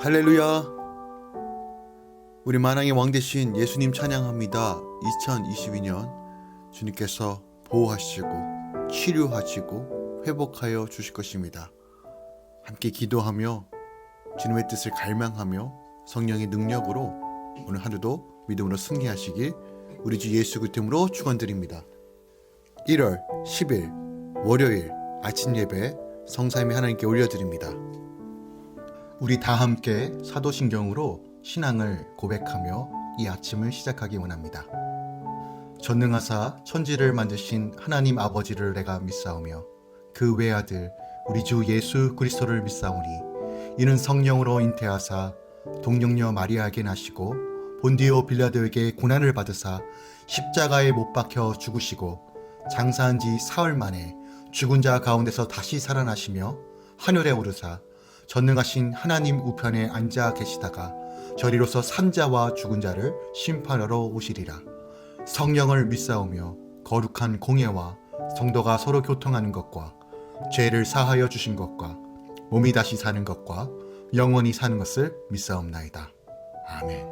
할렐루야. 우리 만왕의 왕 되신 예수님 찬양합니다. 2022년 주님께서 보호하시고 치료하시고 회복하여 주실 것입니다. 함께 기도하며 주님의 뜻을 갈망하며 성령의 능력으로 오늘 하루도 믿음으로 승리하시길 우리 주 예수 그리스도로 축원드립니다. 1월 10일 월요일 아침 예배 성삼위 하나님께 올려드립니다. 우리 다 함께 사도신경으로 신앙을 고백하며 이 아침을 시작하기 원합니다. 전능하사 천지를 만드신 하나님 아버지를 내가 믿사오며 그 외아들 우리 주 예수 그리스도를 믿사오니 이는 성령으로 잉태하사 동정녀 마리아에게 나시고 본디오 빌라도에게 고난을 받으사 십자가에 못 박혀 죽으시고 장사한 지 사흘 만에 죽은 자 가운데서 다시 살아나시며 하늘에 오르사 전능하신 하나님 우편에 앉아 계시다가 저리로서 산자와 죽은 자를 심판하러 오시리라. 성령을 믿사오며 거룩한 공예와 성도가 서로 교통하는 것과 죄를 사하여 주신 것과 몸이 다시 사는 것과 영원히 사는 것을 믿사옵나이다. 아멘.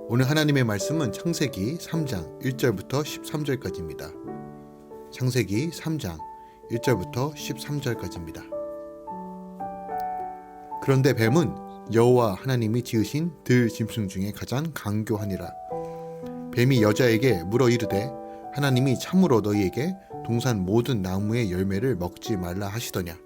오늘 하나님의 말씀은 창세기 3장 1절부터 13절까지입니다. 창세기 3장 1절부터 13절까지입니다. 그런데 뱀은 여호와 하나님이 지으신 들 짐승 중에 가장 강교하니라. 뱀이 여자에게 물어 이르되 하나님이 참으로 너희에게 동산 모든 나무의 열매를 먹지 말라 하시더냐.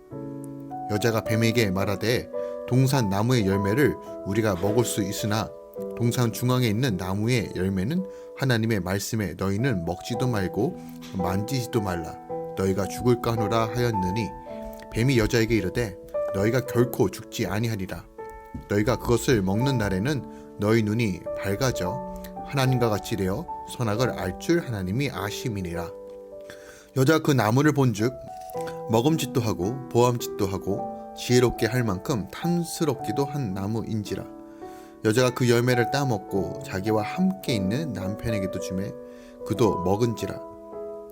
여자가 뱀에게 말하되 동산 나무의 열매를 우리가 먹을 수 있으나 동산 중앙에 있는 나무의 열매는 하나님의 말씀에 너희는 먹지도 말고 만지지도 말라 너희가 죽을까 하노라 하였느니 뱀이 여자에게 이르되 너희가 결코 죽지 아니하리라. 너희가 그것을 먹는 날에는 너희 눈이 밝아져 하나님과 같이 되어 선악을 알 줄 하나님이 아심이니라. 여자가 그 나무를 본즉 먹음직도 하고 보암직도 하고 지혜롭게 할 만큼 탐스럽기도 한 나무인지라. 여자가 그 열매를 따먹고 자기와 함께 있는 남편에게도 주매 그도 먹은지라.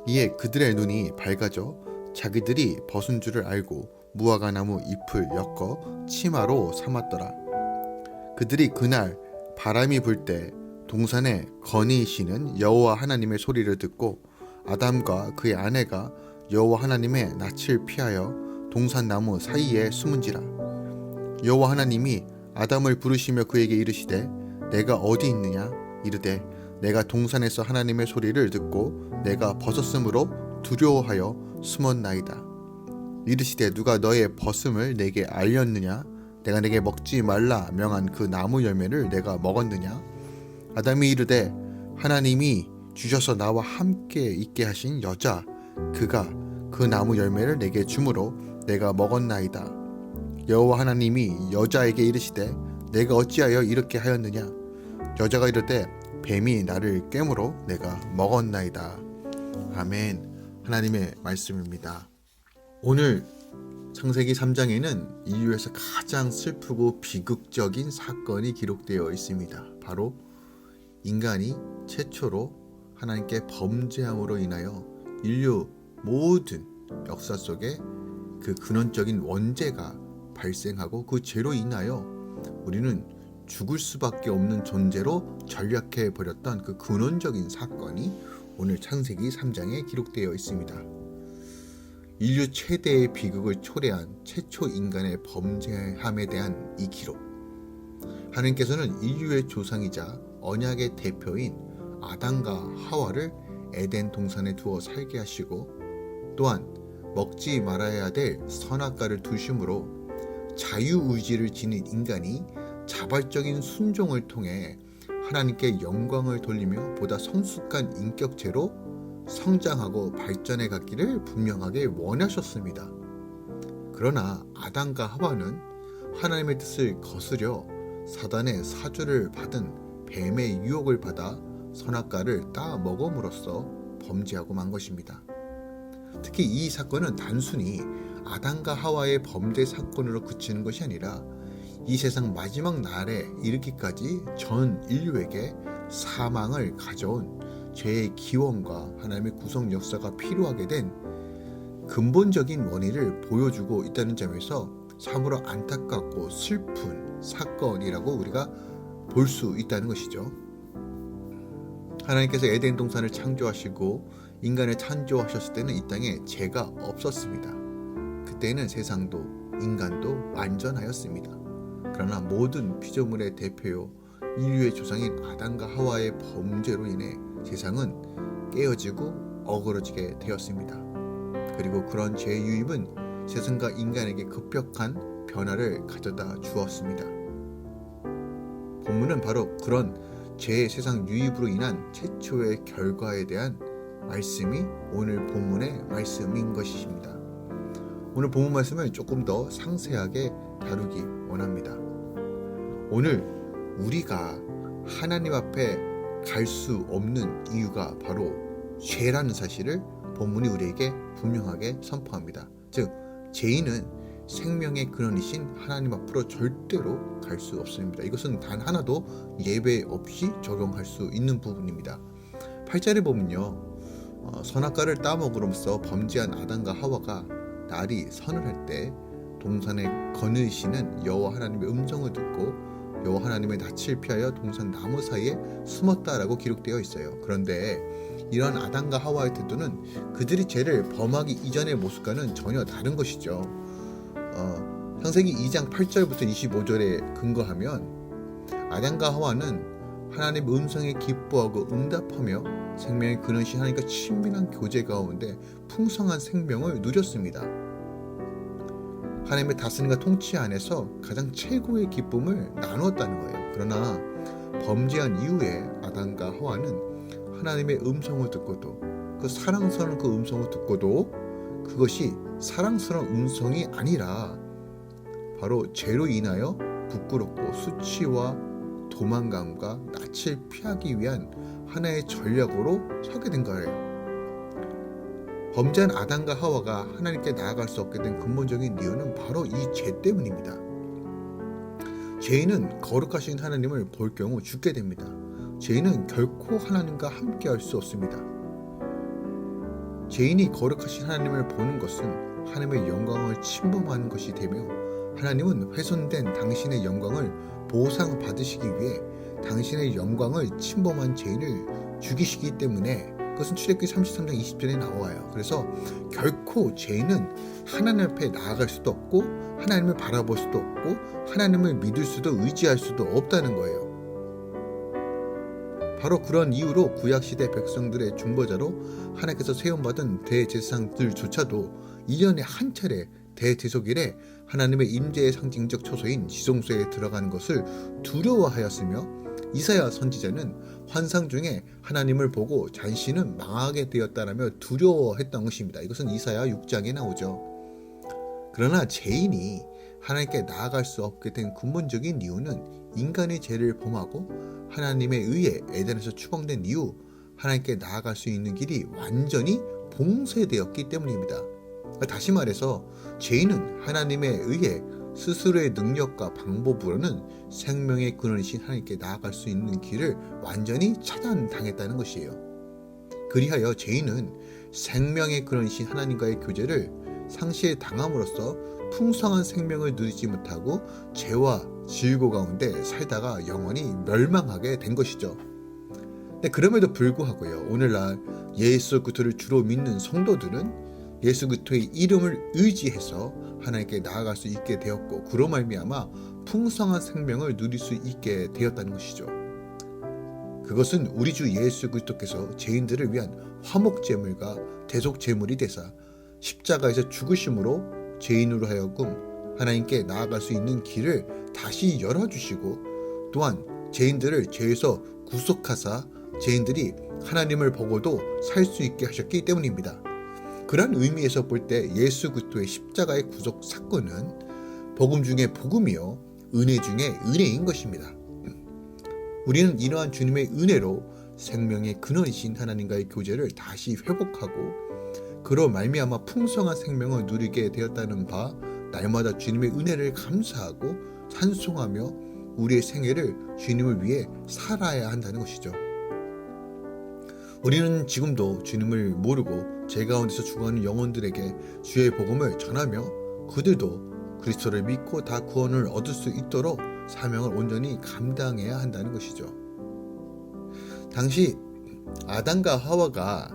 이에 그들의 눈이 밝아져 자기들이 벗은 줄을 알고 무화과 나무 잎을 엮어 치마로 삼았더라. 그들이 그날 바람이 불 때 동산에 거니시는 여호와 하나님의 소리를 듣고 아담과 그의 아내가 여호와 하나님의 낯을 피하여 동산 나무 사이에 숨은지라. 여호와 하나님이 아담을 부르시며 그에게 이르시되 내가 어디 있느냐. 이르되 내가 동산에서 하나님의 소리를 듣고 내가 벗었으므로 두려워하여 숨었나이다. 이르시되 누가 너의 벗음을 내게 알렸느냐. 내가 내게 먹지 말라 명한 그 나무 열매를 내가 먹었느냐. 아담이 이르되 하나님이 주셔서 나와 함께 있게 하신 여자 그가 그 나무 열매를 내게 주므로 내가 먹었나이다. 여호와 하나님이 여자에게 이르시되 내가 어찌하여 이렇게 하였느냐. 여자가 이르되 뱀이 나를 꿰므로 내가 먹었나이다. 아멘. 하나님의 말씀입니다. 오늘 창세기 3장에는 인류에서 가장 슬프고 비극적인 사건이 기록되어 있습니다. 바로 인간이 최초로 하나님께 범죄함으로 인하여 인류 모든 역사 속에 그 근원적인 원죄가 발생하고 그 죄로 인하여 우리는 죽을 수밖에 없는 존재로 전락해 버렸던 그 근원적인 사건이 오늘 창세기 3장에 기록되어 있습니다. 인류 최대의 비극을 초래한 최초 인간의 범죄함에 대한 이 기록. 하나님께서는 인류의 조상이자 언약의 대표인 아담과 하와를 에덴 동산에 두어 살게 하시고 또한 먹지 말아야 될 선악과를 두심으로 자유의지를 지닌 인간이 자발적인 순종을 통해 하나님께 영광을 돌리며 보다 성숙한 인격체로 성장하고 발전해 갔기를 분명하게 원하셨습니다. 그러나 아담과 하와는 하나님의 뜻을 거스려 사단의 사주를 받은 뱀의 유혹을 받아 선악과를 따 먹음으로써 범죄하고 만 것입니다. 특히 이 사건은 단순히 아담과 하와의 범죄 사건으로 그치는 것이 아니라 이 세상 마지막 날에 이르기까지 전 인류에게 사망을 가져온 죄의 기원과 하나님의 구속 역사가 필요하게 된 근본적인 원인을 보여주고 있다는 점에서 참으로 안타깝고 슬픈 사건이라고 우리가 볼 수 있다는 것이죠. 하나님께서 에덴 동산을 창조하시고 인간을 창조하셨을 때는 이 땅에 죄가 없었습니다. 그때는 세상도 인간도 완전하였습니다. 그러나 모든 피조물의 대표요 인류의 조상인 아담과 하와의 범죄로 인해 세상은 깨어지고 어그러지게 되었습니다. 그리고 그런 죄의 유입은 세상과 인간에게 급격한 변화를 가져다 주었습니다. 본문은 바로 그런 죄의 세상 유입으로 인한 최초의 결과에 대한 말씀이 오늘 본문의 말씀인 것입니다. 오늘 본문 말씀을 조금 더 상세하게 다루기 원합니다. 오늘 우리가 하나님 앞에 갈 수 없는 이유가 바로 죄라는 사실을 본문이 우리에게 분명하게 선포합니다. 즉, 죄인은 생명의 근원이신 하나님 앞으로 절대로 갈 수 없습니다. 이것은 단 하나도 예외 없이 적용할 수 있는 부분입니다. 8절에 보면요, 선악과를 따먹으로써 범죄한 아담과 하와가 날이 서늘할 때 동산에 거느시는 여호와 하나님의 음성을 듣고 여호와 하나님의 낯을 피하여 동산 나무 사이에 숨었다라고 기록되어 있어요. 그런데 이런 아담과 하와의 태도는 그들이 죄를 범하기 이전의 모습과는 전혀 다른 것이죠. 창세기 2장 8절부터 25절에 근거하면 아담과 하와는 하나님의 음성에 기뻐하고 응답하며 생명의 근원이신 하나님과 친밀한 교제 가운데 풍성한 생명을 누렸습니다. 하나님의 다스림과 통치 안에서 가장 최고의 기쁨을 나누었다는 거예요. 그러나 범죄한 이후에 아담과 하와는 하나님의 음성을 듣고도 그 사랑스러운 그 음성을 듣고도 그것이 사랑스러운 음성이 아니라 바로 죄로 인하여 부끄럽고 수치와 도망감과 낯을 피하기 위한 하나의 전략으로 서게 된 거예요. 범죄한 아담과 하와가 하나님께 나아갈 수 없게 된 근본적인 이유는 바로 이 죄 때문입니다. 죄인은 거룩하신 하나님을 볼 경우 죽게 됩니다. 죄인은 결코 하나님과 함께 할 수 없습니다. 죄인이 거룩하신 하나님을 보는 것은 하나님의 영광을 침범하는 것이 되며 하나님은 훼손된 당신의 영광을 보상받으시기 위해 당신의 영광을 침범한 죄인을 죽이시기 때문에 그것은 출애굽기 33장 20절에 나와요. 그래서 결코 죄인은 하나님 앞에 나아갈 수도 없고 하나님을 바라볼 수도 없고 하나님을 믿을 수도 의지할 수도 없다는 거예요. 바로 그런 이유로 구약시대 백성들의 중보자로 하나님께서 세움받은 대제사장들조차도 1년에 한 차례 대제사일에 하나님의 임재의 상징적 초소인 지성소에 들어가는 것을 두려워하였으며 이사야 선지자는 환상 중에 하나님을 보고 자신은 망하게 되었다라며 두려워했던 것입니다. 이것은 이사야 6장에 나오죠. 그러나 죄인이 하나님께 나아갈 수 없게 된 근본적인 이유는 인간의 죄를 범하고 하나님의 의에 에덴에서 추방된 이후 하나님께 나아갈 수 있는 길이 완전히 봉쇄되었기 때문입니다. 다시 말해서 죄인은 하나님의 의에 스스로의 능력과 방법으로는 생명의 근원이신 하나님께 나아갈 수 있는 길을 완전히 차단당했다는 것이에요. 그리하여 죄인은 생명의 근원이신 하나님과의 교제를 상실당함으로써 풍성한 생명을 누리지 못하고 죄와 질고 가운데 살다가 영원히 멸망하게 된 것이죠. 그럼에도 불구하고요, 오늘날 예수 그리스도를 주로 믿는 성도들은 예수 그리스도의 이름을 의지해서 하나님께 나아갈 수 있게 되었고 그로 말미암아 풍성한 생명을 누릴 수 있게 되었다는 것이죠. 그것은 우리 주 예수 그리스도께서 죄인들을 위한 화목제물과 대속제물이 되사 십자가에서 죽으심으로 죄인으로 하여금 하나님께 나아갈 수 있는 길을 다시 열어주시고 또한 죄인들을 죄에서 구속하사 죄인들이 하나님을 보고도 살 수 있게 하셨기 때문입니다. 그런 의미에서 볼 때 예수 그리스도의 십자가의 구속 사건은 복음 중에 복음이요 은혜 중에 은혜인 것입니다. 우리는 이러한 주님의 은혜로 생명의 근원이신 하나님과의 교제를 다시 회복하고 그로 말미암아 풍성한 생명을 누리게 되었다는 바 날마다 주님의 은혜를 감사하고 찬송하며 우리의 생애를 주님을 위해 살아야 한다는 것이죠. 우리는 지금도 주님을 모르고 죄 가운데서 죽어가는 영혼들에게 주의 복음을 전하며 그들도 그리스도를 믿고 다 구원을 얻을 수 있도록 사명을 온전히 감당해야 한다는 것이죠. 당시 아담과 하와가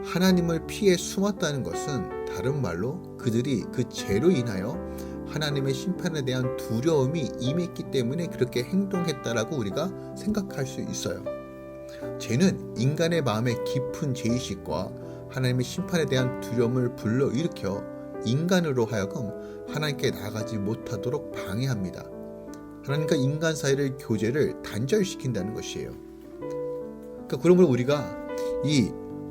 하나님을 피해 숨었다는 것은 다른 말로 그들이 그 죄로 인하여 하나님의 심판에 대한 두려움이 임했기 때문에 그렇게 행동했다라고 우리가 생각할 수 있어요. 죄는 인간의 마음에 깊은 죄의식과 하나님의 심판에 대한 두려움을 불러일으켜 인간으로 하여금 하나님께 나아가지 못하도록 방해합니다. 하나님과 인간 사이의 교제를 단절시킨다는 것이에요. 그러므로 우리가 이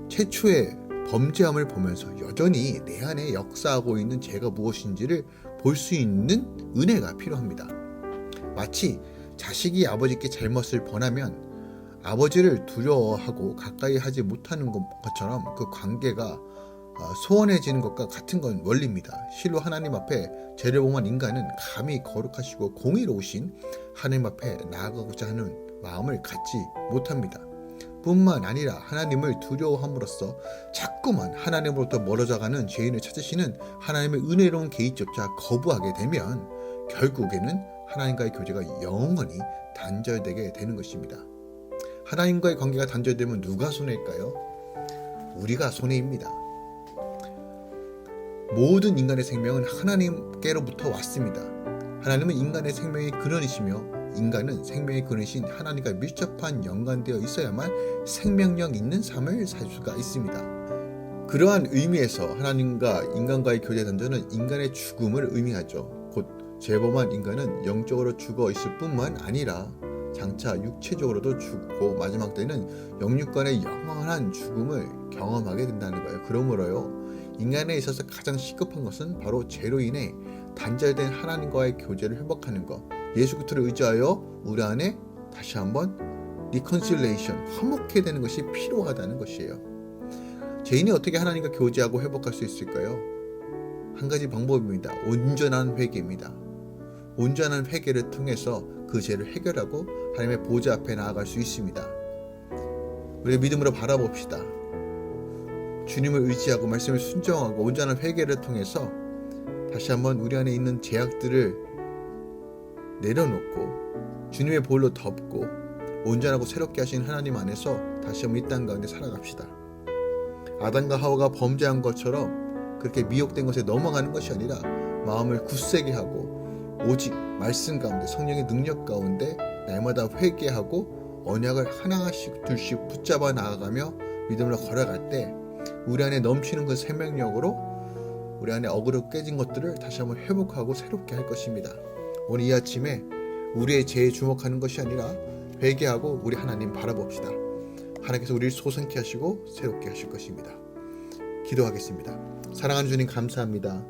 최초의 범죄함을 보면서 여전히 내 안에 역사하고 있는 죄가 무엇인지를 볼 수 있는 은혜가 필요합니다. 마치 자식이 아버지께 잘못을 범하면 아버지를 두려워하고 가까이 하지 못하는 것처럼 그 관계가 소원해지는 것과 같은 건 원리입니다. 실로 하나님 앞에 죄를 범한 인간은 감히 거룩하시고 공의로우신 하나님 앞에 나아가고자 하는 마음을 갖지 못합니다. 뿐만 아니라 하나님을 두려워함으로써 자꾸만 하나님으로부터 멀어져가는 죄인을 찾으시는 하나님의 은혜로운 개입조차 거부하게 되면 결국에는 하나님과의 교제가 영원히 단절되게 되는 것입니다. 하나님과의 관계가 단절되면 누가 손해일까요? 우리가 손해입니다. 모든 인간의 생명은 하나님께로부터 왔습니다. 하나님은 인간의 생명의 근원이시며 인간은 생명의 근원이신 하나님과 밀접한 연관되어 있어야만 생명력 있는 삶을 살 수가 있습니다. 그러한 의미에서 하나님과 인간과의 교제 단절은 인간의 죽음을 의미하죠. 곧 죄범한 인간은 영적으로 죽어 있을 뿐만 아니라 장차 육체적으로도 죽고 마지막 때는 영육간의 영원한 죽음을 경험하게 된다는 거예요. 그러므로요, 인간에 있어서 가장 시급한 것은 바로 죄로 인해 단절된 하나님과의 교제를 회복하는 것, 예수 그리스도를 의지하여 우리 안에 다시 한번 리컨실레이션, 화목해야 되는 것이 필요하다는 것이에요. 죄인이 어떻게 하나님과 교제하고 회복할 수 있을까요? 한 가지 방법입니다. 온전한 회개입니다. 온전한 회개를 통해서 그 죄를 해결하고 하나님의 보좌 앞에 나아갈 수 있습니다. 우리가 믿음으로 바라봅시다. 주님을 의지하고 말씀을 순종하고 온전한 회개를 통해서 다시 한번 우리 안에 있는 죄악들을 내려놓고 주님의 보혈로 덮고 온전하고 새롭게 하신 하나님 안에서 다시 한번 이 땅 가운데 살아갑시다. 아담과 하와가 범죄한 것처럼 그렇게 미혹된 것에 넘어가는 것이 아니라 마음을 굳세게 하고 오직 말씀 가운데 성령의 능력 가운데 날마다 회개하고 언약을 하나씩 둘씩 붙잡아 나아가며 믿음으로 걸어갈 때 우리 안에 넘치는 그 생명력으로 우리 안에 어그로 깨진 것들을 다시 한번 회복하고 새롭게 할 것입니다. 오늘 이 아침에 우리의 죄에 주목하는 것이 아니라 회개하고 우리 하나님 바라봅시다. 하나님께서 우리를 소생케 하시고 새롭게 하실 것입니다. 기도하겠습니다. 사랑하는 주님 감사합니다.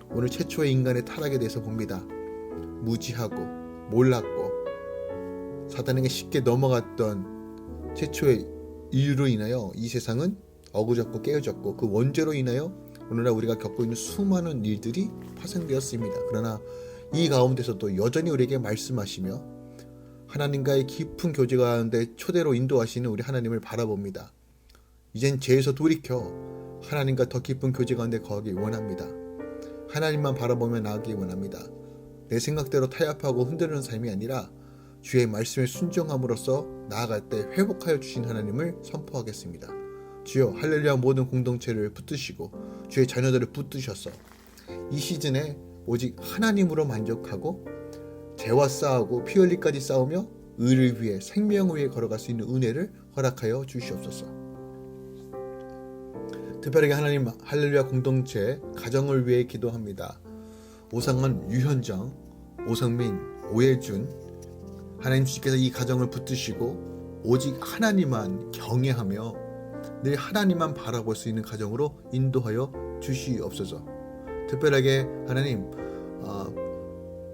오늘 최초의 인간의 타락에 대해서 봅니다. 무지하고 몰랐고 사단에게 쉽게 넘어갔던 최초의 이유로 인하여 이 세상은 어그졌고 깨어졌고 그 원죄로 인하여 오늘날 우리가 겪고 있는 수많은 일들이 파생되었습니다. 그러나 이 가운데서도 여전히 우리에게 말씀하시며 하나님과의 깊은 교제 가운데 초대로 인도하시는 우리 하나님을 바라봅니다. 이젠 죄에서 돌이켜 하나님과 더 깊은 교제 가운데 거하기 원합니다. 하나님만 바라보며 나아가기 원합니다. 내 생각대로 타협하고 흔들리는 삶이 아니라 주의 말씀에 순종함으로써 나아갈 때 회복하여 주신 하나님을 선포하겠습니다. 주여 할렐루야 모든 공동체를 붙드시고 주의 자녀들을 붙드셔서 이 시즌에 오직 하나님으로 만족하고 죄와 싸우고 피 흘리까지 싸우며 의를 위해 생명을 위해 걸어갈 수 있는 은혜를 허락하여 주시옵소서. 특별하게 하나님 할렐루야 공동체 가정을 위해 기도합니다. 오상원, 유현정, 오성민, 오예준 하나님 주께서 이 가정을 붙드시고 오직 하나님만 경외하며 늘 하나님만 바라볼 수 있는 가정으로 인도하여 주시옵소서. 특별하게 하나님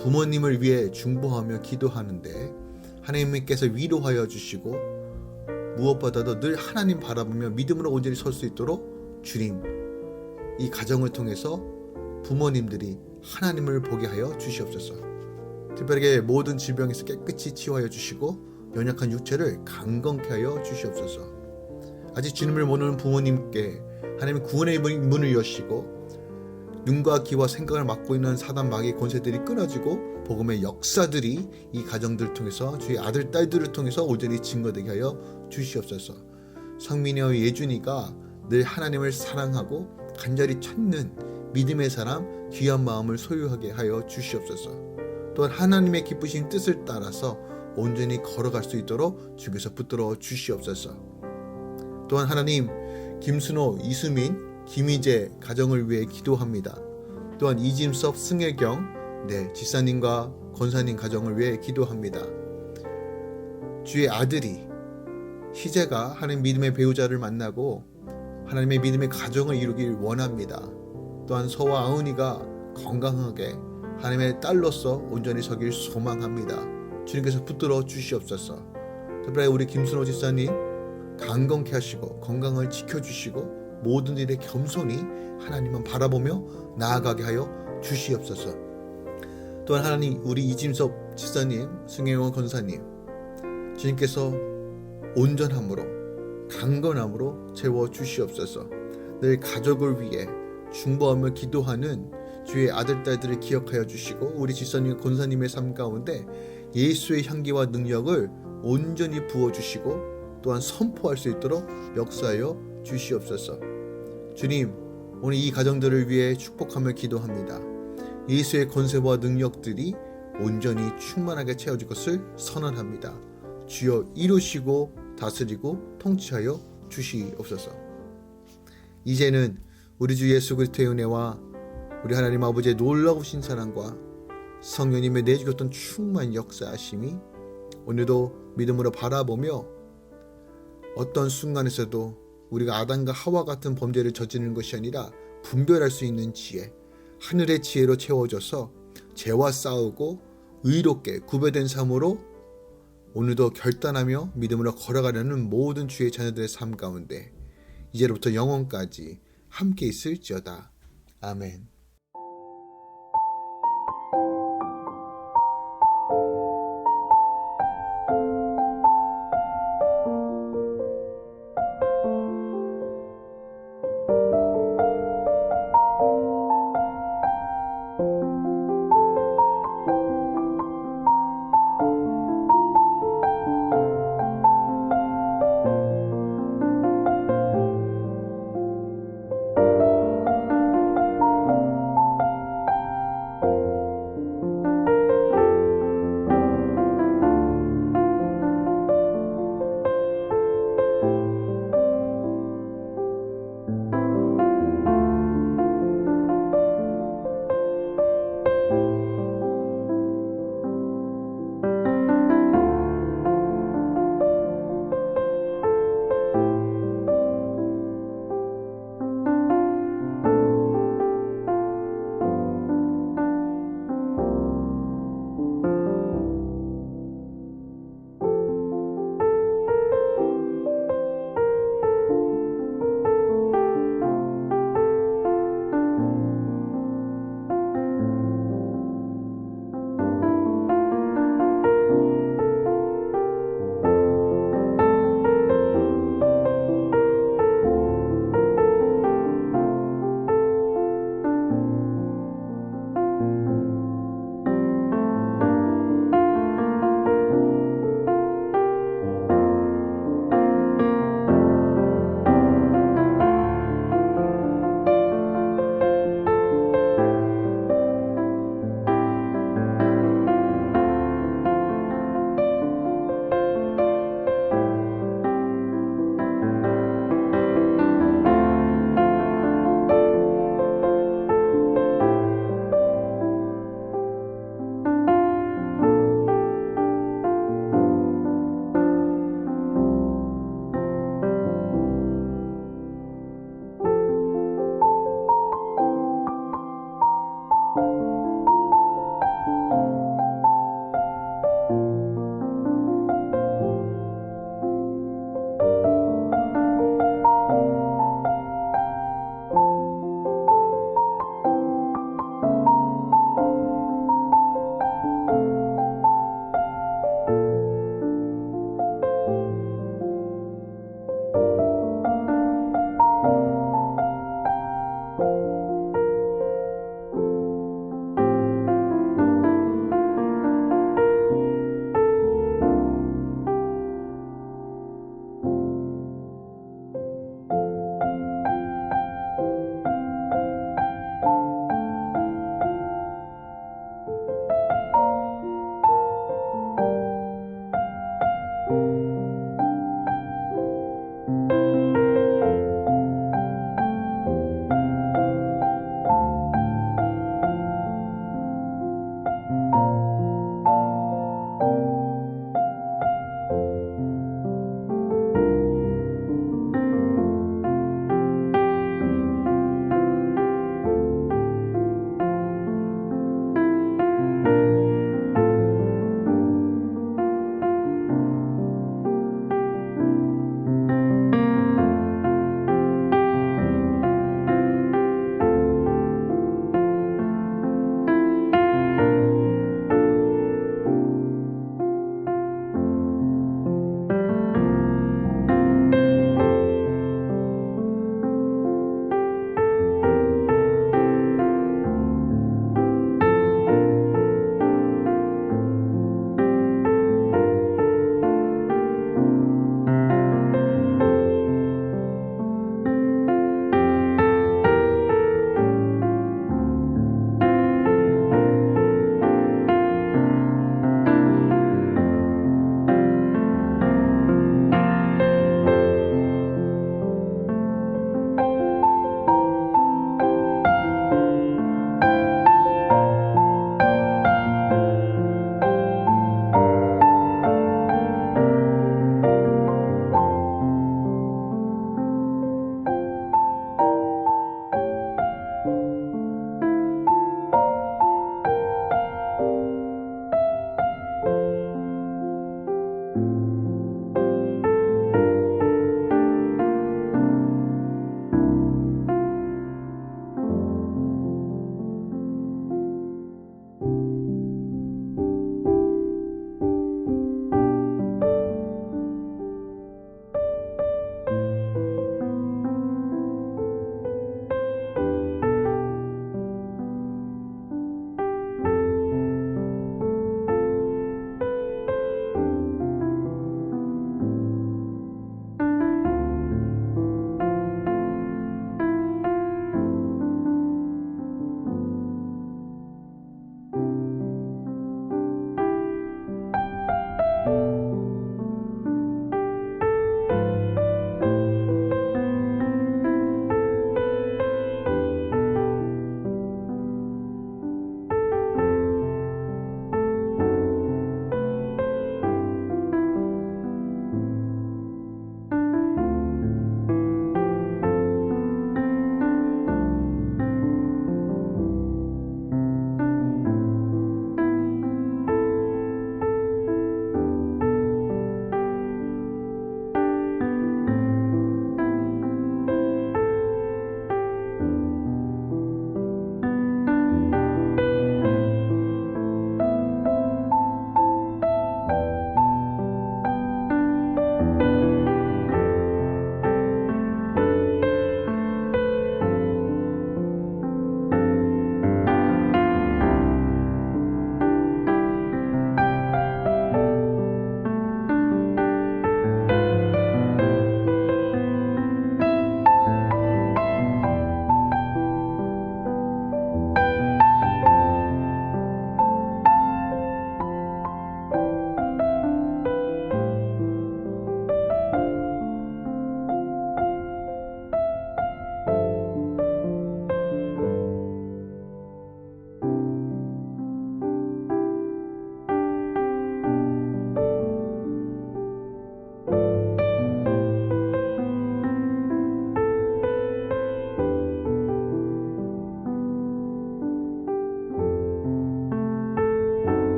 부모님을 위해 중보하며 기도하는데 하나님께서 위로하여 주시고 무엇보다도 늘 하나님 바라보며 믿음으로 온전히 설 수 있도록 주님 이 가정을 통해서 부모님들이 하나님을 보게 하여 주시옵소서. 특별하게 모든 질병에서 깨끗이 치유하여 주시고 연약한 육체를 강건케 하여 주시옵소서. 아직 주님을 모르는 부모님께 하나님 구원의 문을 여시고 눈과 귀와 생각을 막고 있는 사단 마귀의 권세들이 끊어지고 복음의 역사들이 이 가정들을 통해서 주의 아들 딸들을 통해서 온전히 증거되게 하여 주시옵소서. 성민이와 예준이가 늘 하나님을 사랑하고 간절히 찾는 믿음의 사람 귀한 마음을 소유하게 하여 주시옵소서. 또한 하나님의 기쁘신 뜻을 따라서 온전히 걸어갈 수 있도록 주께서 붙들어 주시옵소서. 또한 하나님, 김순호, 이수민, 김희재 가정을 위해 기도합니다. 또한 이짐섭, 승혜경, 지사님과 권사님 가정을 위해 기도합니다. 주의 아들이 희재가 하나님 믿음의 배우자를 만나고 하나님의 믿음의 가정을 이루길 원합니다. 또한 서와 아은이가 건강하게 하나님의 딸로서 온전히 서길 소망합니다. 주님께서 붙들어 주시옵소서. 특별히 우리 김순호 지사님 강건케 하시고 건강을 지켜주시고 모든 일에 겸손히 하나님만 바라보며 나아가게 하여 주시옵소서. 또한 하나님, 우리 이짐섭 지사님, 승혜원 권사님, 주님께서 온전함으로 강건함으로 채워 주시옵소서. 늘 가족을 위해 중보하며 기도하는 주의 아들 딸들을 기억하여 주시고 우리 지사님 권사님의 삶 가운데 예수의 향기와 능력을 온전히 부어주시고 또한 선포할 수 있도록 역사하여 주시옵소서. 주님, 오늘 이 가정들을 위해 축복하며 기도합니다. 예수의 권세와 능력들이 온전히 충만하게 채워질 것을 선언합니다. 주여 이루시고 다스리고 통치하여 주시옵소서. 이제는 우리 주 예수 그리스도의 은혜와 우리 하나님 아버지의 놀라우신 사랑과 성령님의 내주셨던 충만 역사하심이 오늘도 믿음으로 바라보며 어떤 순간에서도 우리가 아담과 하와 같은 범죄를 저지르는 것이 아니라 분별할 수 있는 지혜, 하늘의 지혜로 채워져서 죄와 싸우고 의롭게 구별된 삶으로 오늘도 결단하며 믿음으로 걸어가려는 모든 주의 자녀들의 삶 가운데 이제로부터 영원까지 함께 있을지어다. 아멘.